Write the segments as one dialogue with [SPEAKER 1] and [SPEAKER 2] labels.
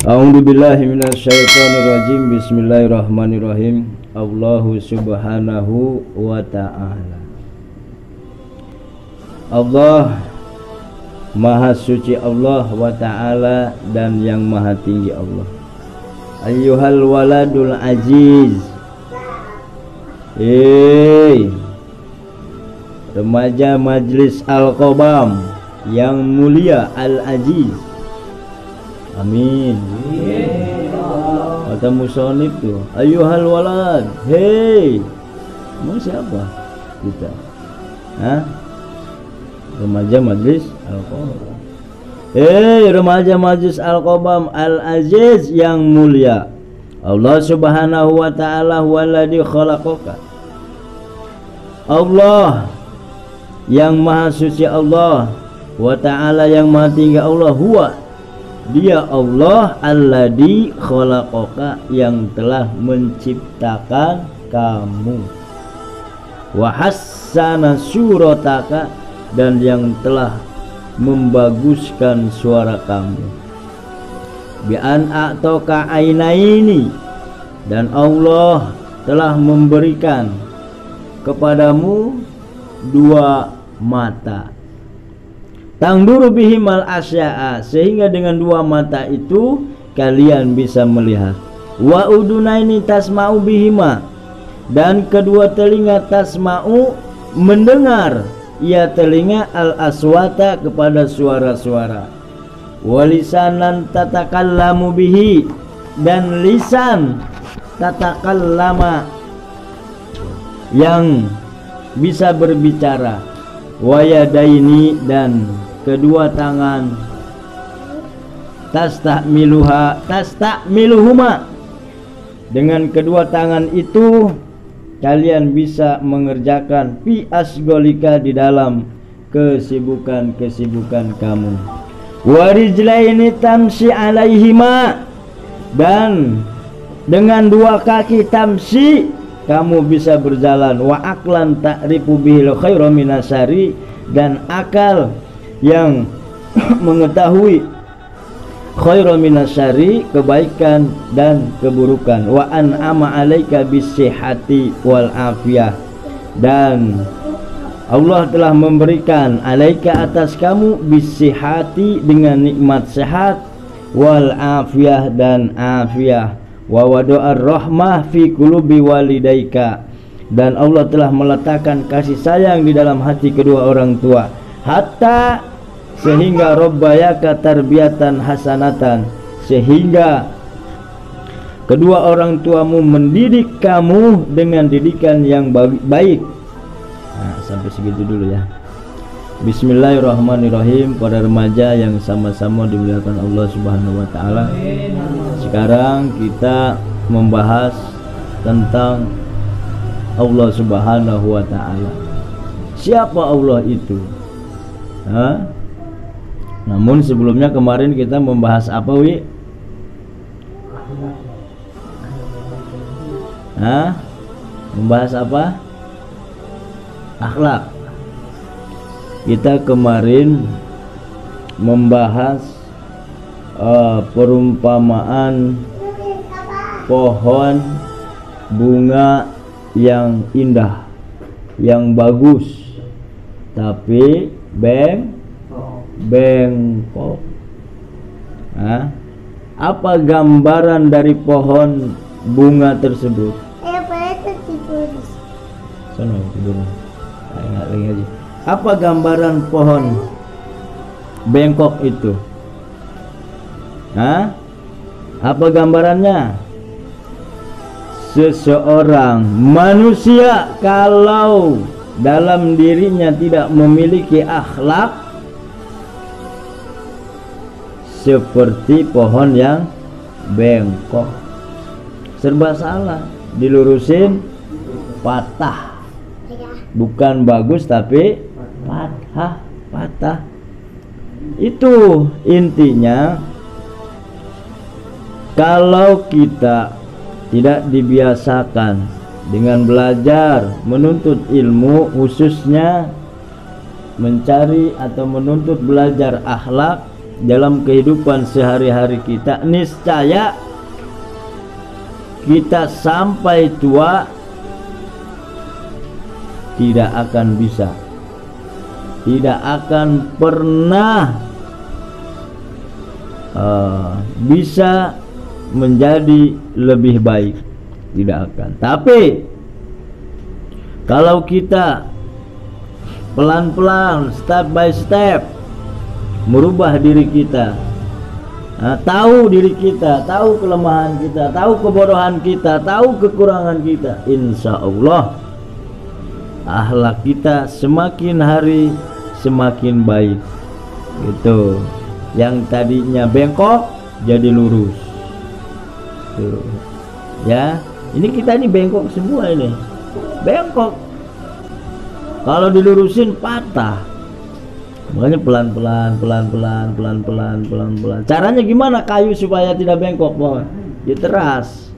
[SPEAKER 1] A'udzubillahi minasyaitonirrajim. Bismillahirrahmanirrahim. Allahu subhanahu wa ta'ala. Allah Maha suci Allah wa ta'ala, dan yang maha tinggi Allah. Ayyuhal waladul aziz, remaja majlis Al-Qobam yang mulia Al-Aziz. Amin. Kata musonib tuh, ayyuhal walad, mau siapa kita? Remaja majlis Al-Qobam. Remaja majlis Al-Qobam Al-Aziz yang mulia. Allah subhanahu wa ta'ala huwaladzi khalaqaka. Allah yang maha suci Allah, wa ta'ala yang maha tinggi Allah, huwa dia Allah, alladzi khalaqaka yang telah menciptakan kamu, wa hassana surataka dan yang telah membaguskan suara kamu, bi an a'taka ainaini dan Allah telah memberikan kepadamu dua mata, tangduru bihimal asya'a sehingga dengan dua mata itu kalian bisa melihat, wa udunaini tasma'u bihima dan kedua telinga tasma'u mendengar ia telinga al-aswata kepada suara-suara, walisanan tatakallamu bihi dan lisan tatakallama yang bisa berbicara, wayadaini dan kedua tangan tastakmiluhuma dengan kedua tangan itu kalian bisa mengerjakan fi asgolika di dalam kesibukan-kesibukan kamu, warijlaini tamsi alaihima dan dengan dua kaki tamsi kamu bisa berjalan, wa aklan ta'rifu bihil khairu minasari dan akal yang mengetahui khairu minasari kebaikan dan keburukan, wa an'ama alaika bisihhati wal afiyah dan Allah telah memberikan alaika atas kamu bisihhati dengan nikmat sehat, wal afiyah dan afiyah, wa wada'ar rahmah fi qulubi walidaika dan Allah telah meletakkan kasih sayang di dalam hati kedua orang tua, hatta sehingga robbayaka tarbiyatan hasanatan sehingga kedua orang tuamu mendidik kamu dengan didikan yang baik. Nah, sampai segitu dulu ya. Bismillahirrahmanirrahim. Para remaja yang sama-sama dimuliakan Allah subhanahu wa ta'ala, sekarang kita membahas tentang Allah subhanahu wa ta'ala. Siapa Allah itu? Namun sebelumnya kemarin kita membahas apa, Wi? Membahas apa? Akhlak. Kita kemarin membahas perumpamaan pohon bunga yang indah, yang bagus, tapi bengkok. Apa gambaran dari pohon bunga tersebut? Sono tidur. Ingat lagi aja. Apa gambaran pohon bengkok itu? Apa gambarannya? Seseorang manusia kalau dalam dirinya tidak memiliki akhlak seperti pohon yang bengkok, serba salah, dilurusin patah, bukan bagus tapi patah. Itu intinya. Kalau kita tidak dibiasakan dengan belajar menuntut ilmu, khususnya mencari atau menuntut belajar akhlak, dalam kehidupan sehari-hari kita, niscaya kita sampai tua tidak akan bisa, tidak akan pernah bisa menjadi lebih baik, tidak akan. Tapi kalau kita pelan-pelan, step by step merubah diri kita, tahu diri kita, tahu kelemahan kita, tahu kebodohan kita, tahu kekurangan kita, insya Allah akhlak kita semakin hari semakin baik gitu. Yang tadinya bengkok jadi lurus tuh. Ya, ini kita ini bengkok semua, ini bengkok, kalau dilurusin patah. Makanya pelan-pelan. Caranya gimana kayu supaya tidak bengkok? Diteras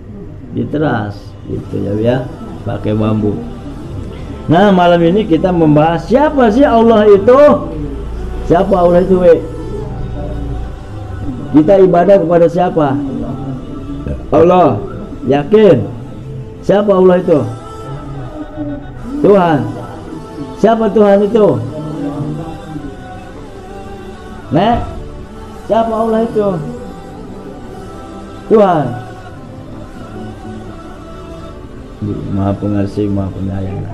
[SPEAKER 1] gitu ya, pakai bambu. Nah, malam ini kita membahas siapa sih Allah itu? Siapa Allah itu, Kita ibadah kepada siapa? Allah. Yakin? Siapa Allah itu? Tuhan. Siapa Tuhan itu? Nah, siapa Allah itu? Tuhan. Maha Pengasih, Maha Penyayang.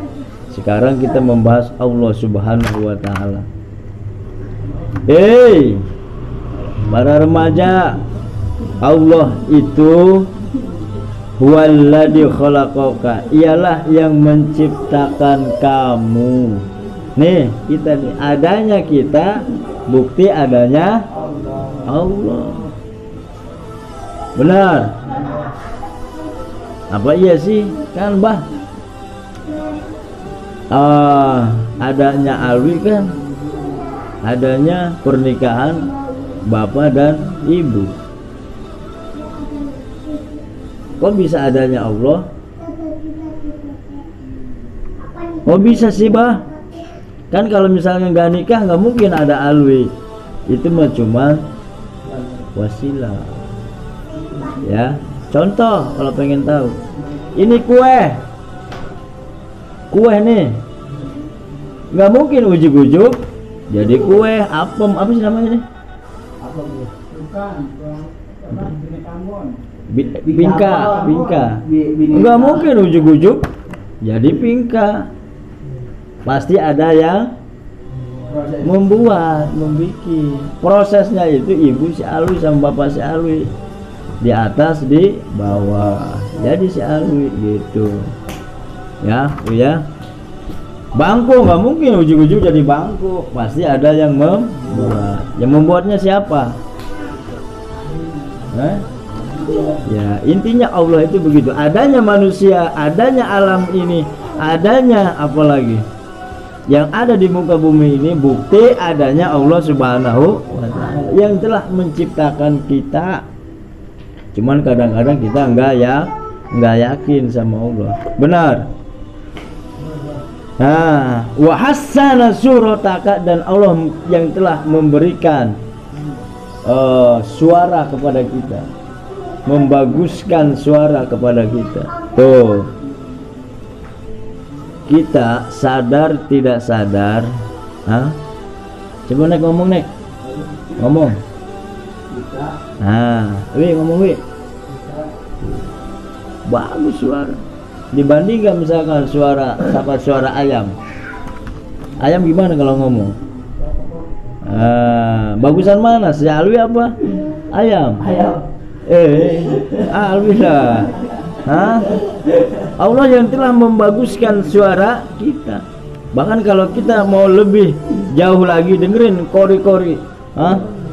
[SPEAKER 1] Sekarang kita membahas Allah Subhanahu wa Ta'ala. Para remaja, Allah itu huwallazi khalaqaka, ialah yang menciptakan kamu. Nih, kita nih, adanya kita bukti adanya Allah. Benar? Apa iya sih? Kan adanya alwi kan, adanya pernikahan bapak dan ibu. Kok bisa adanya Allah? Kok bisa sih, Kan kalau misalnya nggak nikah nggak mungkin ada alwi. Itu mah cuma wasilah. Ya, contoh kalau pengen tahu. Ini kue nih, nggak mungkin ujuk-ujuk jadi kue apem. Apa sih namanya nih? Bingka. Nggak mungkin ujuk-ujuk jadi bingka. Pasti ada yang membuat. Prosesnya itu ibu si alwi sama bapak si alwi, di atas di bawah, jadi si alwi gitu ya. Bangku nggak mungkin ujuk-ujuk jadi bangku, pasti ada yang membuat. Yang membuatnya siapa? Ya, intinya Allah itu begitu. Adanya manusia, adanya alam ini, adanya apa lagi yang ada di muka bumi ini, bukti adanya Allah Subhanahu wa Ta'ala yang telah menciptakan kita. Cuman kadang-kadang kita nggak yakin sama Allah. Benar? Nah, wa hassana surataka, dan Allah yang telah memberikan suara kepada kita, membaguskan suara kepada kita. Tuh, kita sadar tidak sadar, coba Nek ngomong, Nek ngomong. Ngomong, bagus suara. Dibandingkan misalkan suara ayam gimana kalau ngomong? Bagusan mana, si alwi apa ayam? Alwi lah. Allah yang telah membaguskan suara kita. Bahkan kalau kita mau lebih jauh lagi, dengerin kori-kori,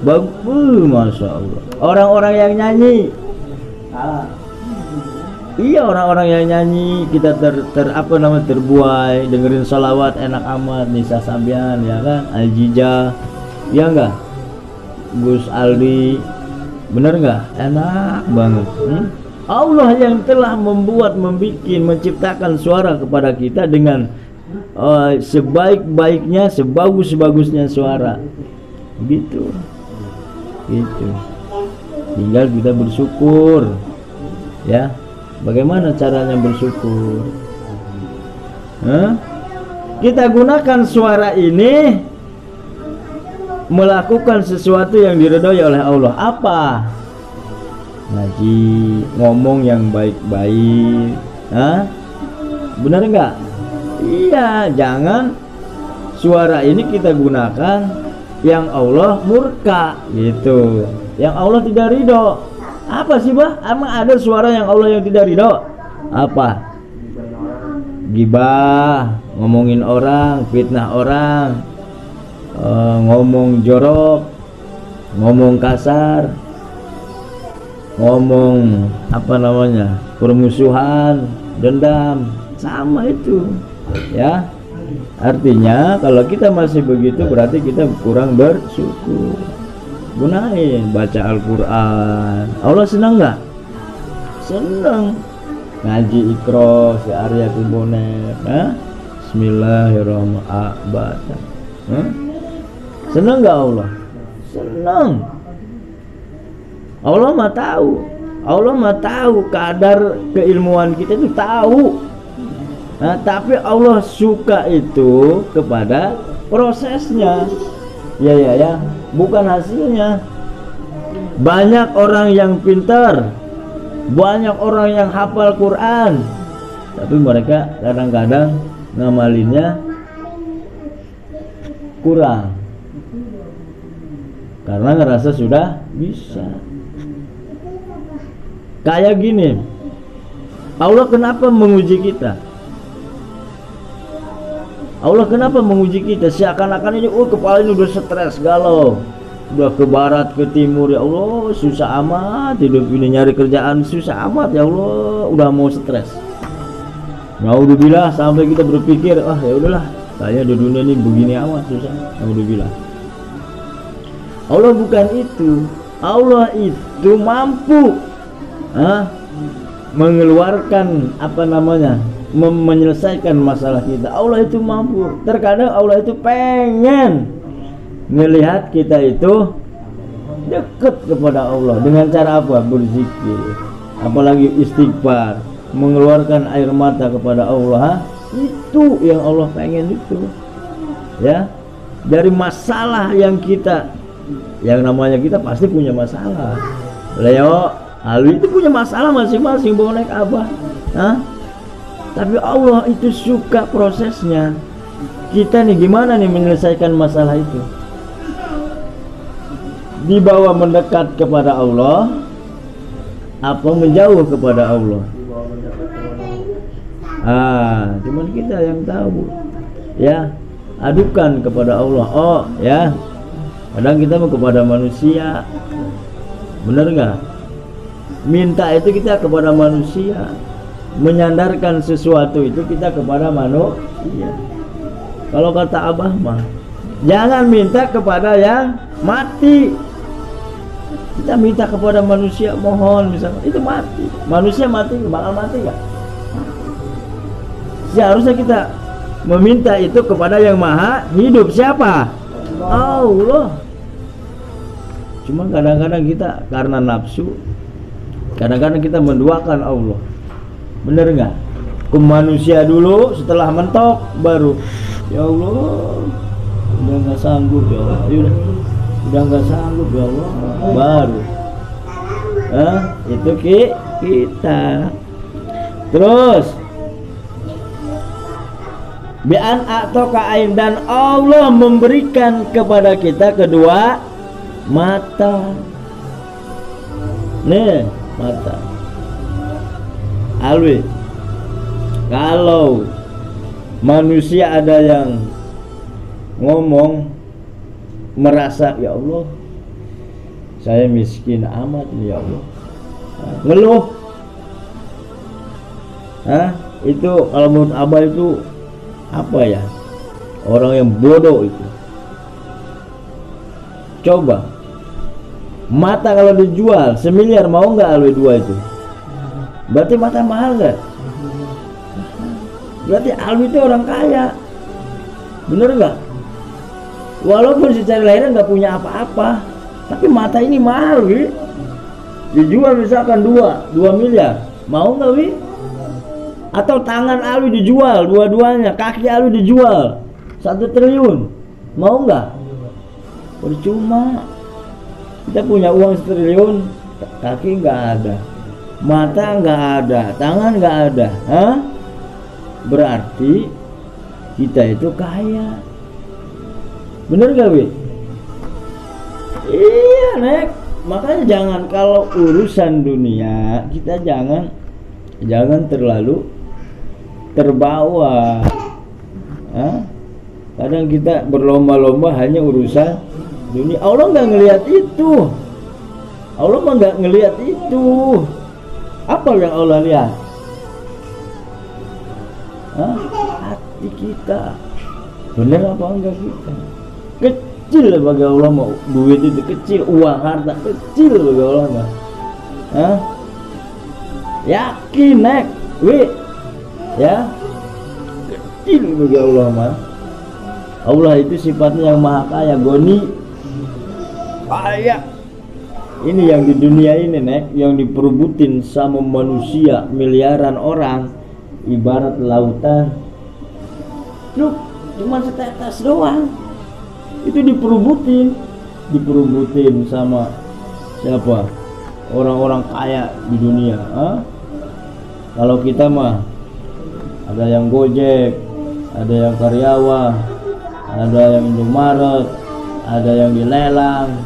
[SPEAKER 1] Masya Allah. Orang-orang yang nyanyi, iya, orang-orang yang nyanyi, kita terbuai, dengerin salawat enak amat, Nisa Sabian, ya kan, Aljija, ya enggak, Gus Aldi, bener enggak, enak banget. Allah yang telah menciptakan suara kepada kita dengan sebaik-baiknya, sebagus-bagusnya suara, gitu. gitu. Tinggal kita bersyukur, ya. Bagaimana caranya bersyukur? Kita gunakan suara ini melakukan sesuatu yang diridhoi oleh Allah. Apa? Ngaji, ngomong yang baik-baik. Benar enggak? Iya, jangan suara ini kita gunakan yang Allah murka gitu, yang Allah tidak ridho. Apa sih bah? Emang ada suara yang Allah yang tidak ridho? Apa? Gibah, ngomongin orang, fitnah orang, ngomong jorok, ngomong kasar, ngomong apa namanya, permusuhan, dendam, sama itu, ya. Artinya kalau kita masih begitu berarti kita kurang bersyukur. Gunain baca Al-Quran. Allah senang nggak? Senang. Ngaji Iqra si Arya Kumboner, Bismillahirrahmanirrahim. Senang nggak Allah? Senang. Allah mah tahu. Allah mah tahu kadar keilmuan kita itu tahu. Tapi Allah suka itu kepada prosesnya, ya, bukan hasilnya. Banyak orang yang pintar, banyak orang yang hafal Quran, tapi mereka kadang-kadang ngamalinnya kurang karena ngerasa sudah bisa. Kayak gini, Allah kenapa menguji kita? Allah kenapa menguji kita? Seakan-akan ini, kepala ini udah stres, galau, udah ke barat, ke timur, ya Allah, susah amat hidup ini, nyari kerjaan susah amat, ya Allah, udah mau stres. Naudzubillah, sampai kita berpikir, ya udahlah, kayaknya di dunia ini begini amat susah. Naudzubillah. Allah bukan itu. Allah itu mampu mengeluarkan apa namanya, menyelesaikan masalah kita. Allah itu mampu. Terkadang Allah itu pengen melihat kita itu dekat kepada Allah dengan cara apa? Berzikir, apalagi istighfar, mengeluarkan air mata kepada Allah. Itu yang Allah pengen itu, ya. Dari masalah yang kita, yang namanya kita pasti punya masalah. Leo, Alwi itu punya masalah masing-masing, bawa naik abah. Tapi Allah itu suka prosesnya. Kita nih gimana nih menyelesaikan masalah itu? Dibawa mendekat kepada Allah, apa menjauh kepada Allah? Cuman kita yang tahu, ya. Adukan kepada Allah. Ya. Kadang kita mau kepada manusia, bener nggak? Minta itu kita kepada manusia, menyandarkan sesuatu itu kita kepada manusia. Kalau kata Abah mah, jangan minta kepada yang mati. Kita minta kepada manusia, mohon misalnya, itu mati. Manusia mati, bakal mati nggak? Seharusnya kita meminta itu kepada yang maha hidup. Siapa? Allah. Cuma kadang-kadang kita karena nafsu, kadang-kadang kita menduakan Allah. Bener nggak? Ke manusia dulu, setelah mentok baru, ya Allah, udah nggak sanggup ya Allah, udah nggak sanggup ya Allah, baru itu kita. Terus bi'an atau ka'ain, dan Allah memberikan kepada kita kedua mata. Nih mata. Alwi, kalau manusia ada yang ngomong merasa, ya Allah, saya miskin amat ya Allah, ngeluh, itu kalau menurut Abah itu apa ya, orang yang bodoh itu. Coba mata kalau dijual 1 miliar, mau nggak Alwi dua itu? Berarti mata mahal nggak? Berarti Alwi itu orang kaya, bener nggak? Walaupun secara lahiran nggak punya apa-apa, Tapi mata ini mahal, Wi. Dijual misalkan 2 miliar, mau nggak, Wi? Atau tangan Alwi dijual dua-duanya, kaki Alwi dijual 1 triliun, mau nggak? Percuma. Kita punya uang 1 triliun, kaki nggak ada, mata nggak ada, tangan nggak ada, berarti kita itu kaya. Bener gak, Wi? Iya, Nek. Makanya jangan, kalau urusan dunia kita jangan terlalu terbawa. Kadang kita berlomba-lomba hanya urusan dunia. Allah nggak ngelihat itu. Allah mah nggak ngelihat itu. Apa yang Allah lihat? Hati kita. Bener apa enggak kita? Kecil bagi Allah mau duit itu kecil, uang harta kecil bagi Allah mah. Yakin, Nek, Wi, ya, kecil bagi Allah mah. Allah itu sifatnya yang maha kaya, goni, kaya. Ini yang di dunia ini, Nek, yang diperebutin sama manusia miliaran orang, ibarat lautan. Loh, cuma setetes doang. Itu diperebutin sama siapa? Orang-orang kaya di dunia. Kalau kita mah ada yang Gojek, ada yang karyawan, ada yang Indomaret, ada yang dilelang,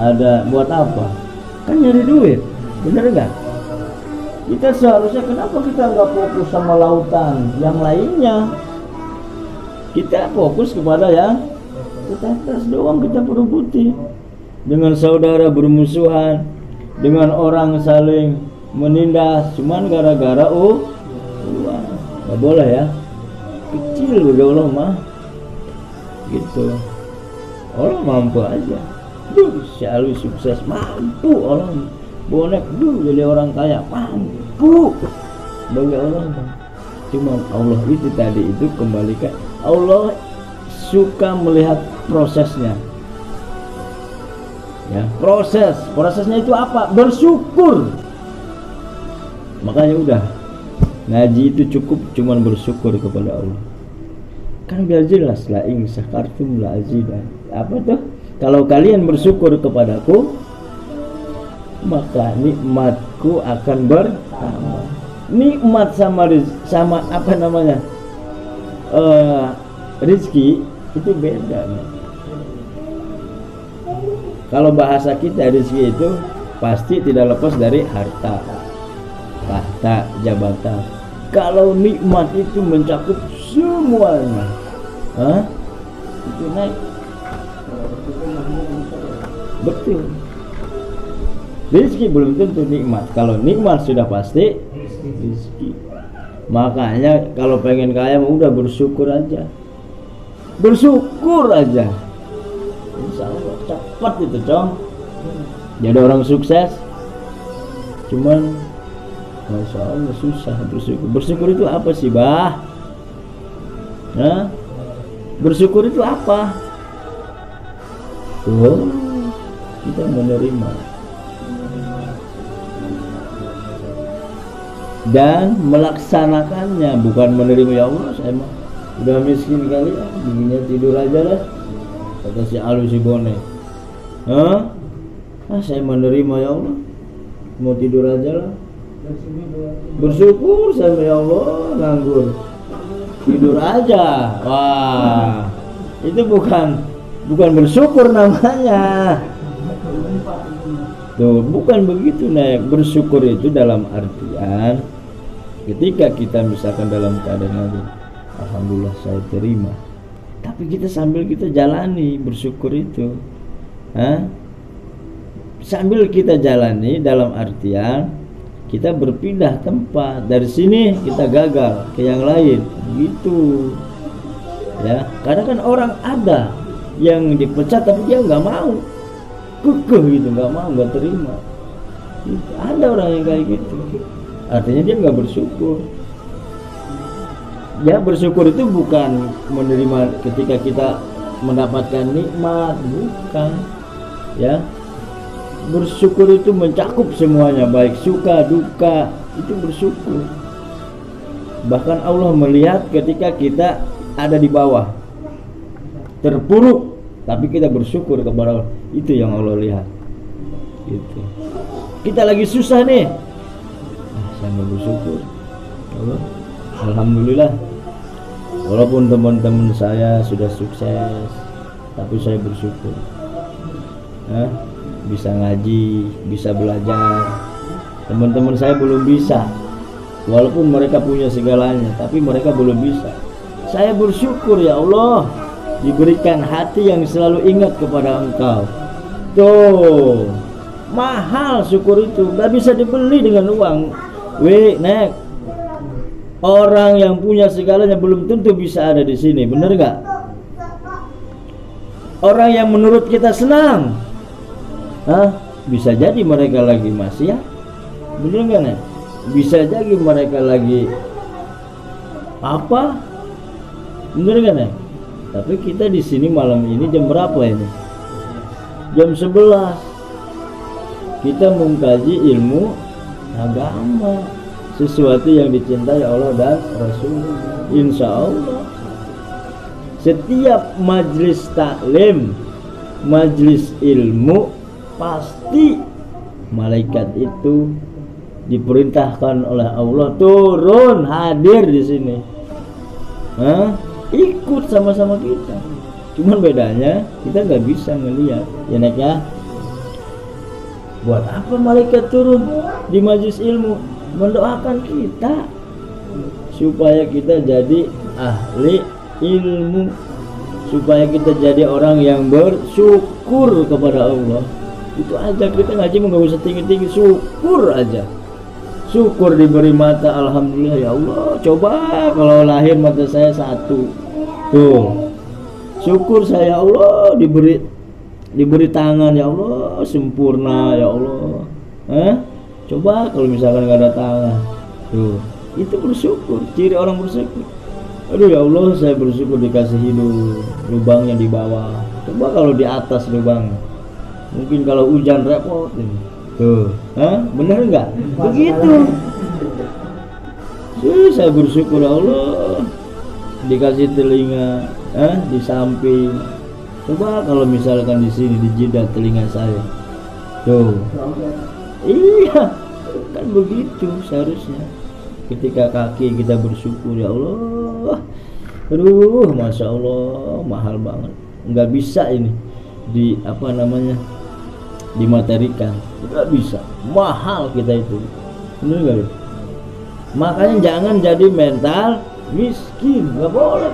[SPEAKER 1] ada buat apa? Kan nyari duit, bener gak? Kita seharusnya, kenapa kita nggak fokus sama lautan yang lainnya? Kita fokus kepada yang setetes doang kita perebuti. Dengan saudara bermusuhan, dengan orang saling menindas, cuman gara-gara uang. Gak boleh ya, kecil bagi Allah mah gitu. Allah mampu aja. Si Alwi sukses, mampu. Allah bonek jadi orang kaya, mampu bagi Allah mah. Cuman Allah itu tadi itu kembalikan, Allah suka melihat prosesnya. Ya, prosesnya itu apa? Bersyukur. Makanya udah, ngaji itu cukup cuman bersyukur kepada Allah. Kan biar jelas, la in syakartum la azidan. Apa tuh? Kalau kalian bersyukur kepadaku, maka nikmatku akan bertambah. Nikmat sama apa namanya? Rizki itu beda, nih. Kalau bahasa kita rezeki itu pasti tidak lepas dari harta, tahta, jabatan. Kalau nikmat itu mencakup semuanya, itu naik. Betul. Rezeki belum tentu nikmat. Kalau nikmat sudah pasti rezeki. Makanya kalau pengen kaya udah bersyukur aja. Bersyukur aja. Insya Allah cepat itu, Cong. Jadi orang sukses. Cuman Masya Allah susah bersyukur. Bersyukur itu apa sih, Bah? Bersyukur itu apa? Tuh, kita menerima dan melaksanakannya, bukan menerima. Ya Allah, saya mah udah miskin kali ya, begini tidur aja lah, kata si Alwi si Bone. Saya menerima ya Allah, mau tidur aja lah. Bersyukur sama ya Allah, nganggur tidur aja. Wah, itu bukan bersyukur namanya. Tuh, bukan begitu, Nek. Bersyukur itu dalam artian ketika kita misalkan dalam keadaan lagi, alhamdulillah saya terima, tapi kita sambil kita jalani bersyukur itu, sambil kita jalani dalam artian kita berpindah tempat, dari sini kita gagal ke yang lain, gitu ya. Karena kan orang ada yang dipecat tapi dia nggak mau, kekeh gitu, nggak mau, nggak terima gitu. Ada orang yang kayak gitu, artinya dia nggak bersyukur. Ya, bersyukur itu bukan menerima ketika kita mendapatkan nikmat, bukan ya. Bersyukur itu mencakup semuanya, baik suka duka itu bersyukur. Bahkan Allah melihat ketika kita ada di bawah terpuruk, tapi kita bersyukur kepada Allah. Itu yang Allah lihat. Gitu. Kita lagi susah nih, saya mau bersyukur. Allah, alhamdulillah. Walaupun teman-teman saya sudah sukses, tapi saya bersyukur. Bisa ngaji, bisa belajar. Teman-teman saya belum bisa, walaupun mereka punya segalanya, tapi mereka belum bisa. Saya bersyukur, ya Allah, diberikan hati yang selalu ingat kepada Engkau. Tuh, mahal syukur itu, gak bisa dibeli dengan uang. Nek, orang yang punya segalanya belum tentu bisa ada di sini, bener gak? Orang yang menurut kita senang, bisa jadi mereka lagi maksiat, bener gak Nek? Bisa jadi mereka lagi apa, bener gak Nek? Tapi kita di sini malam ini jam berapa ini? Jam 11. Kita mengkaji ilmu agama, sesuatu yang dicintai Allah dan Rasul. Insya Allah setiap majlis taklim, majlis ilmu, pasti malaikat itu diperintahkan oleh Allah turun hadir di sini, ikut sama-sama kita. Cuman bedanya kita nggak bisa ngelihat, ya Nek ya. Buat apa malaikat turun di majlis ilmu? Mendoakan kita supaya kita jadi ahli ilmu, supaya kita jadi orang yang bersyukur kepada Allah. Itu aja, kita ngaji nggak usah tinggi-tinggi, syukur aja. Syukur diberi mata, alhamdulillah ya Allah. Coba kalau lahir mata saya satu, tuh syukur saya, Allah, diberi tangan, ya Allah, sempurna ya Allah. Coba kalau misalkan nggak ada tangan, tuh itu bersyukur, ciri orang bersyukur. Aduh ya Allah, saya bersyukur dikasih hidup, lubangnya di bawah. Coba kalau di atas lubang, mungkin kalau hujan repot ini. Tuh, bener nggak? Begitu. Saya bersyukur Allah dikasih telinga, di samping. Coba kalau misalkan di sini di jidat telinga saya, tuh. Iya, kan begitu seharusnya. Ketika kaki kita bersyukur, ya Allah, aduh, masya Allah, mahal banget. Nggak bisa ini dimaterikan, nggak bisa, mahal kita itu. Bener nggak? Makanya jangan jadi mental miskin, nggak boleh.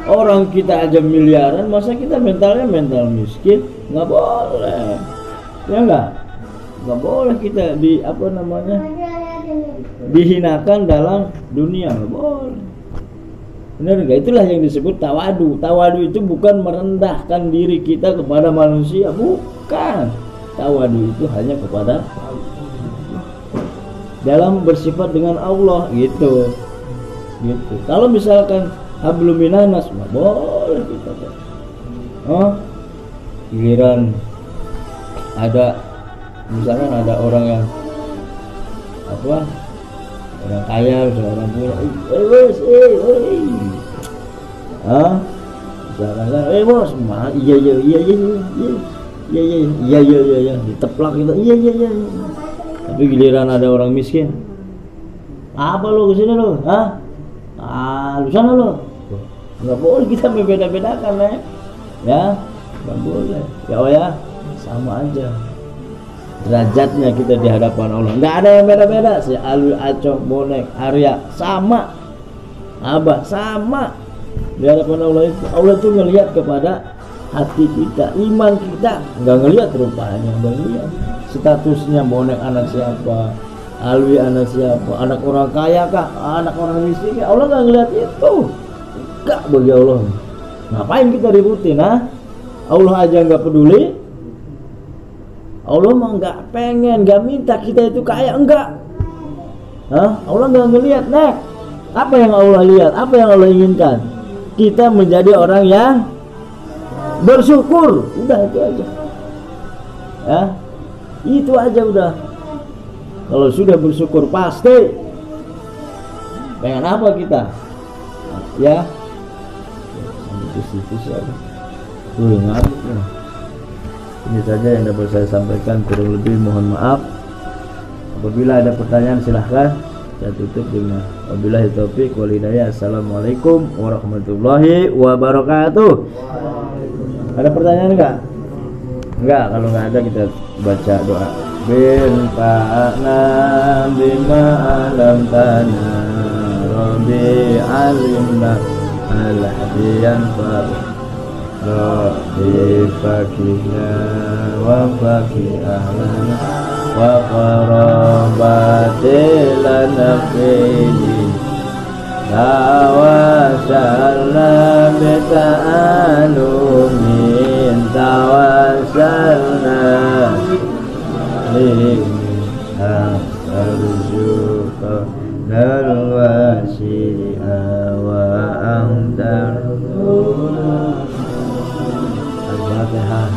[SPEAKER 1] Orang kita aja miliaran, masa kita mentalnya mental miskin? Nggak boleh, ya nggak boleh kita dihinakan dalam dunia, nggak boleh. Benar nggak? Itulah yang disebut tawadu. Tawadu itu bukan merendahkan diri kita kepada manusia, bukan. Tawadu itu hanya kepada dalam bersifat dengan Allah, gitu. Kalau misalkan hablum minanas, nggak boleh kita. Giliran ada, misalkan ada orang yang orang kaya, orang punya, misalkan bos, iya, diteplak gitu, iya. Tapi giliran ada orang miskin, apa lo kesini lo, lu sana lo, nggak boleh kita membeda-bedakan ya, nggak boleh, ya oh ya, sama aja derajatnya kita di hadapan Allah, nggak ada yang beda-beda. Si Alwi, Acong, Bonek, Arya sama, Abah sama di hadapan Allah itu. Allah itu ngelihat kepada hati kita, iman kita, nggak ngelihat rupanya, nggak ngelihat statusnya. Bonek anak siapa, Alwi anak siapa, anak orang kaya kah, anak orang miskin, Allah nggak ngelihat itu. Nggak, bagi Allah ngapain kita ributin? Allah aja nggak peduli. Allah mah nggak pengen, nggak minta kita itu kaya, enggak. Allah nggak ngelihat, Nek. Apa yang Allah lihat? Apa yang Allah inginkan? Kita menjadi orang yang bersyukur. Udah itu aja. Ya, Itu aja udah. Kalau sudah bersyukur pasti. Pengen apa kita? Ya. Sampai ke situ siapa? Ngantuk ya. Ini saja yang dapat saya sampaikan, kurang lebih mohon maaf. Apabila ada pertanyaan silahkan. Saya tutup dengan wabillahi taufik wal hidayah. Assalamualaikum warahmatullahi wabarakatuh. Ada pertanyaan enggak? Enggak, kalau enggak ada kita baca doa. Bin fa'na bima alam tana rabbi alimna al-hadiyan rabbi fakihna wa fakih ahlana wa qarabatilana fini tawassalna bita'alumin tawassalna arjuka darwasi'a wa amdar Al-Fatihah.